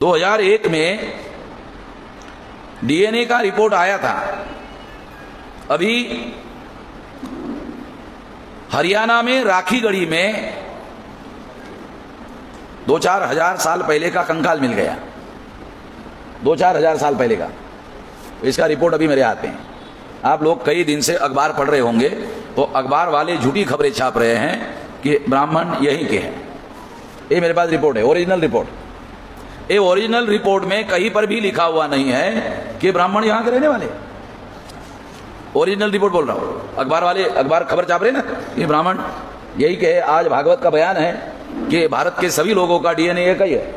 2001 में डीएनए का रिपोर्ट आया था। अभी हरियाणा में राखीगढ़ी में 2-4 हजार साल पहले का कंकाल मिल गया। 2-4 हजार साल पहले का। इसका रिपोर्ट अभी मेरे हाथ में है। आप लोग कई दिन से अखबार पढ़ रहे होंगे, तो अखबार वाले झूठी खबरें छाप रहे हैं कि ब्राह्मण यहीं के हैं। ये मेरे पास रिपोर्ट है, ओरिजिनल रिपोर्ट। ये ओरिजिनल रिपोर्ट में कहीं पर भी लिखा हुआ नहीं है कि ब्राह्मण यहां के रहने वाले। ओरिजिनल रिपोर्ट बोल रहा हूं। अखबार वाले अखबार खबर छाप रहे ना कि ब्राह्मण यही के। आज भागवत का बयान है कि भारत के सभी लोगों का डीएनए एक ही है।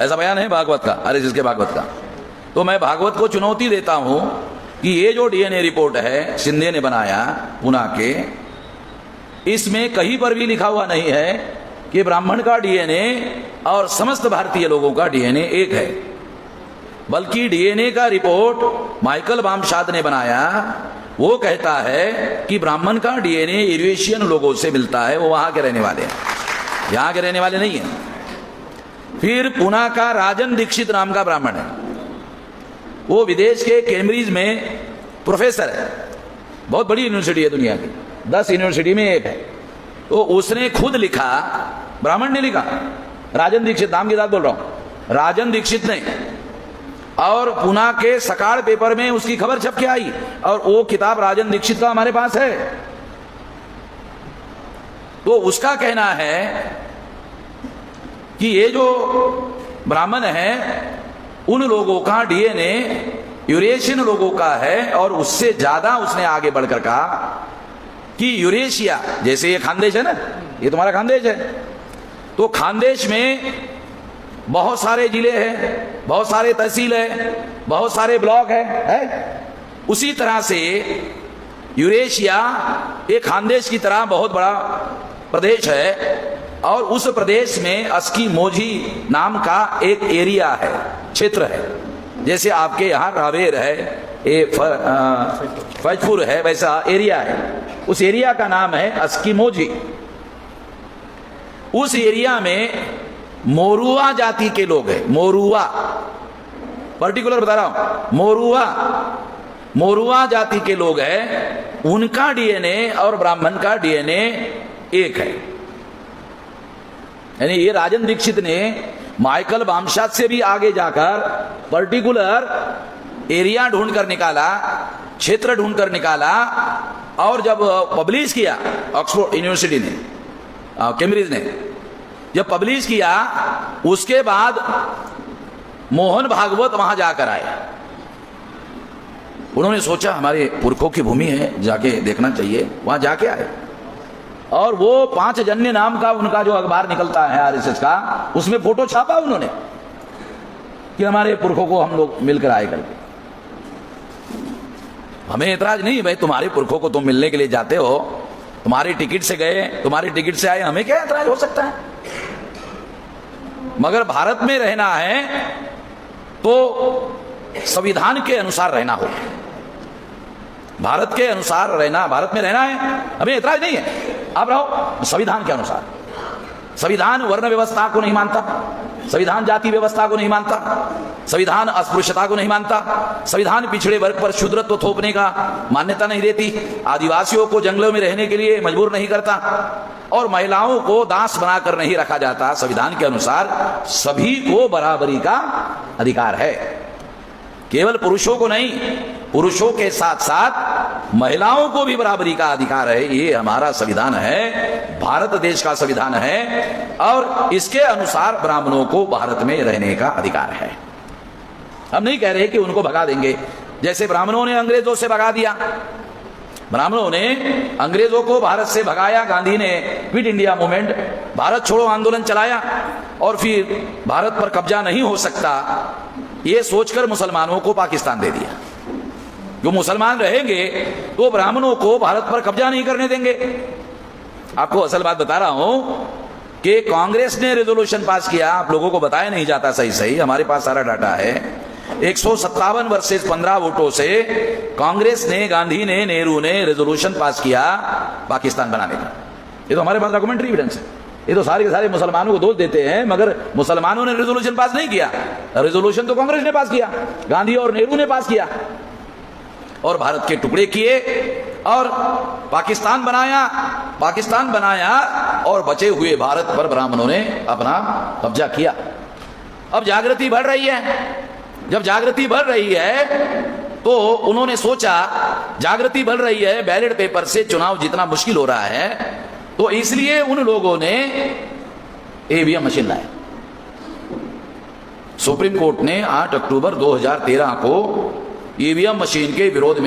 ऐसा बयान है भागवत का, आरएसएस के भागवत का। तो मैं भागवत को चुनौती देता हूं कि ये जो डीएनए रिपोर्ट है शिंदे ने बनाया पुणे के, इसमें कहीं पर भी लिखा हुआ नहीं है कि ब्राह्मण का डीएनए और समस्त भारतीय लोगों का डीएनए एक है। बल्कि डीएनए का रिपोर्ट माइकल बामशाद ने बनाया, वो कहता है कि ब्राह्मण का डीएनए यूरेशियन लोगों से मिलता है, वो वहां के रहने वाले हैं, यहां के रहने वाले नहीं है। फिर पुणे का राजन दीक्षित नाम का ब्राह्मण है, वो विदेश के कैम्ब्रिज में प्रोफेसर है। बहुत बड़ी यूनिवर्सिटी है दुनिया की, 10 यूनिवर्सिटी में एक है। तो उसने खुद लिखा, ब्राह्मण ने लिखा, राजन दीक्षित नाम के साथ बोल रहा हूं, राजन दीक्षित ने। और पुणे के सकाळ पेपर में उसकी खबर छप के आई, और वो किताब राजन दीक्षित का हमारे पास है। तो उसका कहना है कि ये जो ब्राह्मण है उन लोगों का डीएनए यूरेशियन लोगों का है। और उससे ज्यादा उसने आगे बढ़कर कहा कि यूरेशिया, जैसे ये खानदेश है ना, ये तुम्हारा खानदेश है, तो खानदेश में बहुत सारे जिले हैं, बहुत सारे तहसील है, बहुत सारे ब्लॉक है? उसी तरह से यूरेशिया एक खानदेश की तरह बहुत बड़ा प्रदेश है। और उस प्रदेश में अस्की मोझी नाम का एक एरिया है, क्षेत्र है। जैसे आपके यहाँ रावेर है, ये फैजपुर है, वैसा एरिया है। उस एरिया का नाम है अस्की मोझी। उस एरिया में मोरुआ जाति के लोग हैं। मोरुआ, पर्टिकुलर बता रहा हूं, मोरुआ जाति के लोग हैं। उनका डीएनए और ब्राह्मण का डीएनए एक है। यानी ये राजन दीक्षित ने माइकल बामशाद से भी आगे जाकर पर्टिकुलर एरिया ढूंढकर निकाला, क्षेत्र ढूंढकर निकाला। और जब पब्लिश किया ऑक्सफोर्ड यूनिवर्सिटी ने, कैम्ब्रिज ने जब पब्लिश किया, उसके बाद मोहन भागवत वहां जाकर आए। उन्होंने सोचा हमारे पुरखों की भूमि है, जाके देखना चाहिए। वहां जाके आए, और वो 5 जन्य नाम का उनका जो अखबार निकलता है आरएसएस का, उसमें फोटो छापा उन्होंने कि हमारे पुरखों को हम लोग मिलकर आए करके। हमें ऐतराज नहीं भाई, तुम्हारे पुरखों को तुम मिलने के लिए जाते हो, तुम्हारी टिकट से गए, तुम्हारी टिकट से आए, हमें क्या ऐतराज हो सकता है? मगर भारत में रहना है तो संविधान के अनुसार रहना हो। भारत के अनुसार रहना, भारत में रहना है, हमें ऐतराज नहीं है। आप रहो संविधान के अनुसार। संविधान वर्ण व्यवस्था को नहीं मानता, संविधान जाति व्यवस्था को नहीं मानता, संविधान अस्पृश्यता को नहीं मानता, संविधान पिछड़े वर्ग पर शूद्रत्व थोपने का मान्यता नहीं देती, आदिवासियों को जंगलों में रहने के लिए मजबूर नहीं करता, और महिलाओं को दास बनाकर नहीं रखा जाता। संविधान के अनुसार सभी को बराबरी का अधिकार है। केवल पुरुषों को नहीं, पुरुषों के साथ साथ महिलाओं को भी बराबरी का अधिकार है। ये हमारा संविधान है, भारत देश का संविधान है, और इसके अनुसार ब्राह्मणों को भारत में रहने का अधिकार है। हम नहीं कह रहे कि उनको भगा देंगे, जैसे ब्राह्मणों ने अंग्रेजों से भगा दिया। ब्राह्मणों ने अंग्रेजों को भारत से भगाया। गांधी ने क्विट इंडिया मूवमेंट, भारत छोड़ो आंदोलन चलाया, और फिर भारत पर कब्जा नहीं हो सकता ये सोचकर मुसलमानों को पाकिस्तान दे दिया। जो मुसलमान रहेंगे तो ब्राह्मणों को भारत पर कब्जा नहीं करने देंगे। आपको असल बात बता रहा हूं कि कांग्रेस ने रेजोल्यूशन पास किया, आप लोगों को बताया नहीं जाता सही, हमारे पास सारा डाटा है। 157 वर्सेस 15 वोटों से कांग्रेस ने, गांधी ने, नेहरू ने रेजोल्यूशन पास किया पाकिस्तान बनाने का। ये तो हमारे पास डॉक्यूमेंट्री एविडेंस है। ये तो सारे के सारे मुसलमानों को दोष देते हैं, मगर मुसलमानों ने रेजोल्यूशन पास नहीं किया। रेजोल्यूशन तो कांग्रेस ने पास किया, गांधी और नेहरू ने पास किया और भारत के टुकड़े किए और पाकिस्तान बनाया और बचे हुए भारत पर ब्राह्मणों ने अपना कब्जा किया। अब जागृति बढ़ रही है। जब जागृति बढ़ रही है तो उन्होंने सोचा, जागृति बढ़ रही है, बैलेट पेपर से चुनाव जीतना मुश्किल हो रहा है, तो इसलिए उन लोगों ने ईवीएम मशीन लाए। सुप्रीम कोर्ट ने 8 अक्टूबर 2013 को ईवीएम मशीन के विरोध में